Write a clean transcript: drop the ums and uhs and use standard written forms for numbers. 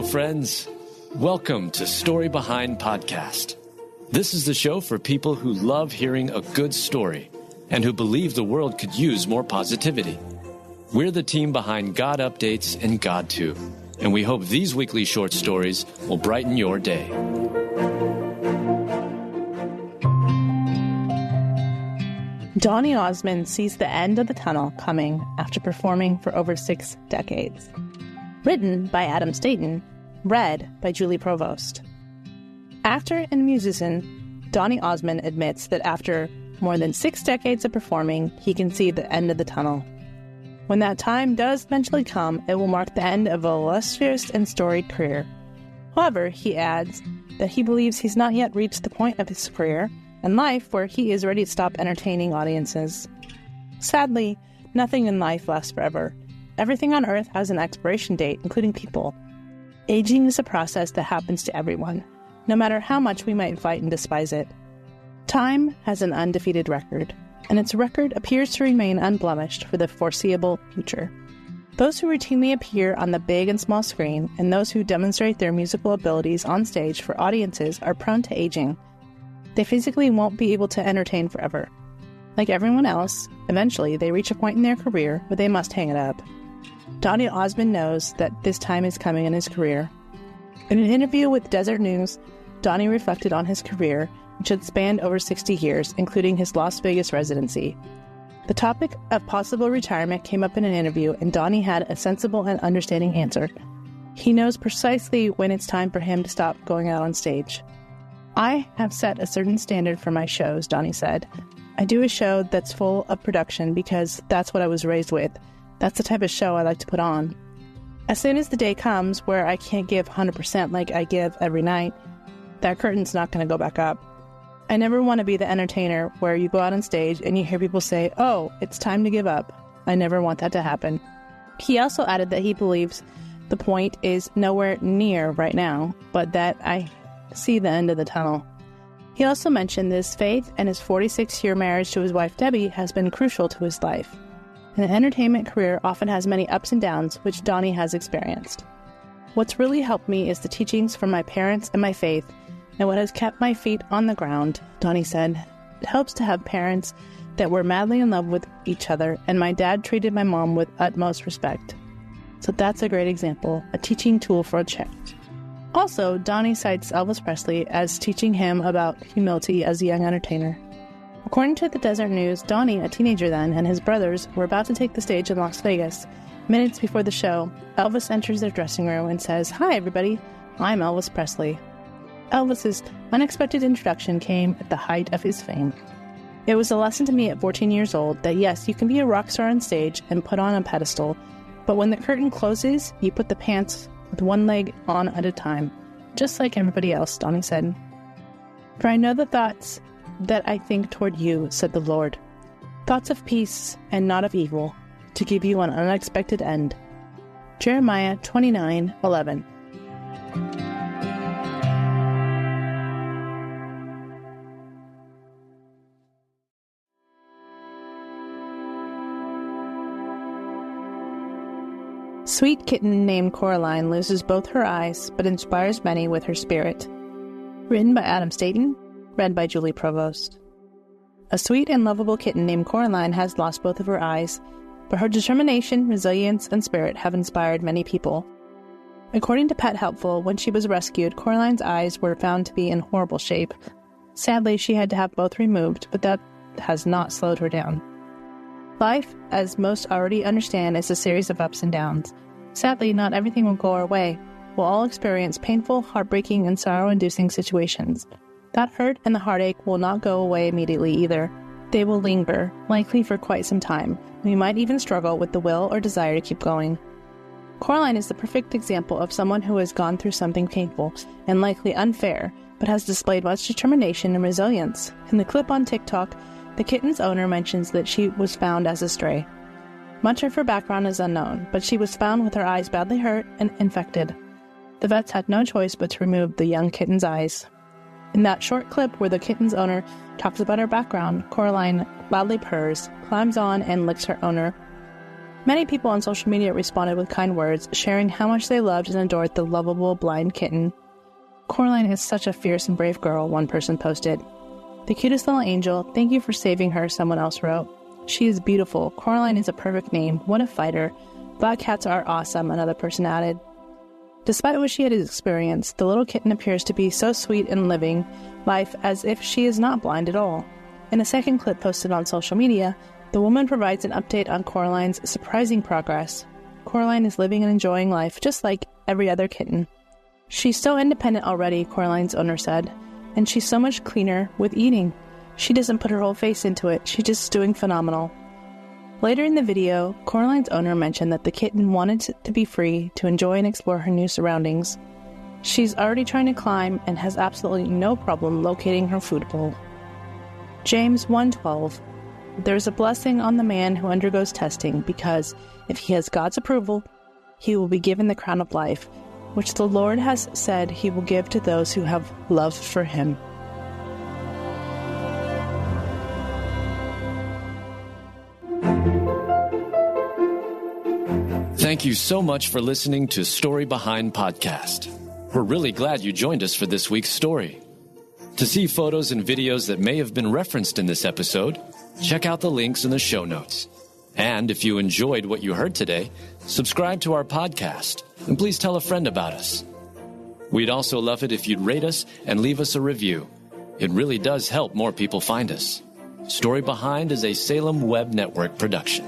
friends. Welcome to Story Behind Podcast. This is the show for people who love hearing a good story and who believe the world could use more positivity. We're the team behind GodUpdates and GodTube, and we hope these weekly short stories will brighten your day. Donny Osmond sees the end of the tunnel coming after performing for over 6 decades. Written by Adam Staten, read by Julie Provost. Actor and musician Donny Osmond admits that after more than 6 decades of performing, he can see the end of the tunnel. When that time does eventually come, it will mark the end of an illustrious and storied career. However, he adds that he believes he's not yet reached the point of his career and life where he is ready to stop entertaining audiences. Sadly, nothing in life lasts forever. Everything on Earth has an expiration date, including people. Aging is a process that happens to everyone, no matter how much we might fight and despise it. Time has an undefeated record, and its record appears to remain unblemished for the foreseeable future. Those who routinely appear on the big and small screen, and those who demonstrate their musical abilities on stage for audiences are prone to aging. They physically won't be able to entertain forever. Like everyone else, eventually they reach a point in their career where they must hang it up. Donny Osmond knows that this time is coming in his career. In an interview with Desert News, Donny reflected on his career, which had spanned over 60 years, including his Las Vegas residency. The topic of possible retirement came up in an interview, and Donny had a sensible and understanding answer. He knows precisely when it's time for him to stop going out on stage. "I have set a certain standard for my shows," Donny said. "I do a show that's full of production because that's what I was raised with. That's the type of show I like to put on. As soon as the day comes where I can't give 100% like I give every night, that curtain's not going to go back up. I never want to be the entertainer where you go out on stage and you hear people say, 'Oh, it's time to give up.' I never want that to happen." He also added that he believes the point is nowhere near right now, but that I see the end of the tunnel. He also mentioned that his faith and his 46-year marriage to his wife Debbie has been crucial to his life. An entertainment career often has many ups and downs, which Donny has experienced. "What's really helped me is the teachings from my parents and my faith, and what has kept my feet on the ground," Donny said. "It helps to have parents that were madly in love with each other, and my dad treated my mom with utmost respect. So that's a great example, a teaching tool for a change." Also, Donny cites Elvis Presley as teaching him about humility as a young entertainer. According to the Desert News, Donny, a teenager then, and his brothers were about to take the stage in Las Vegas. Minutes before the show, Elvis enters their dressing room and says, "Hi, everybody. I'm Elvis Presley." Elvis's unexpected introduction came at the height of his fame. "It was a lesson to me at 14 years old that yes, you can be a rock star on stage and put on a pedestal, but when the curtain closes, you put the pants with one leg on at a time, just like everybody else," Donny said. "For I know the thoughts that I think toward you, said the Lord, thoughts of peace and not of evil, to give you an unexpected end." Jeremiah 29:11. Sweet kitten named Coraline loses both her eyes, but inspires many with her spirit. Written by Adam Staten, read by Julie Provost. A sweet and lovable kitten named Coraline has lost both of her eyes, but her determination, resilience, and spirit have inspired many people. According to Pet Helpful, when she was rescued, Coraline's eyes were found to be in horrible shape. Sadly, she had to have both removed, but that has not slowed her down. Life, as most already understand, is a series of ups and downs. Sadly, not everything will go our way. We'll all experience painful, heartbreaking, and sorrow-inducing situations. That hurt and the heartache will not go away immediately either. They will linger, likely for quite some time. We might even struggle with the will or desire to keep going. Coraline is the perfect example of someone who has gone through something painful and likely unfair, but has displayed much determination and resilience. In the clip on TikTok, the kitten's owner mentions that she was found as a stray. Much of her background is unknown, but she was found with her eyes badly hurt and infected. The vets had no choice but to remove the young kitten's eyes. In that short clip where the kitten's owner talks about her background, Coraline loudly purrs, climbs on, and licks her owner. Many people on social media responded with kind words, sharing how much they loved and adored the lovable blind kitten. "Coraline is such a fierce and brave girl," one person posted. "The cutest little angel. Thank you for saving her," someone else wrote. "She is beautiful. Coraline is a perfect name. What a fighter. Black cats are awesome," another person added. Despite what she had experienced, the little kitten appears to be so sweet and living life as if she is not blind at all. In a second clip posted on social media, the woman provides an update on Coraline's surprising progress. Coraline is living and enjoying life just like every other kitten. "She's so independent already," Coraline's owner said, "and she's so much cleaner with eating. She doesn't put her whole face into it. She's just doing phenomenal." Later in the video, Coraline's owner mentioned that the kitten wanted to be free to enjoy and explore her new surroundings. She's already trying to climb and has absolutely no problem locating her food bowl. James 1:12. "There is a blessing on the man who undergoes testing, because if he has God's approval, he will be given the crown of life, which the Lord has said he will give to those who have love for him." Thank you so much for listening to Story Behind Podcast. We're really glad you joined us for this week's story. To see photos and videos that may have been referenced in this episode, check out the links in the show notes. And if you enjoyed what you heard today, subscribe to our podcast, and please tell a friend about us. We'd also love it if you'd rate us and leave us a review. It really does help more people find us. Story Behind is a Salem Web Network production.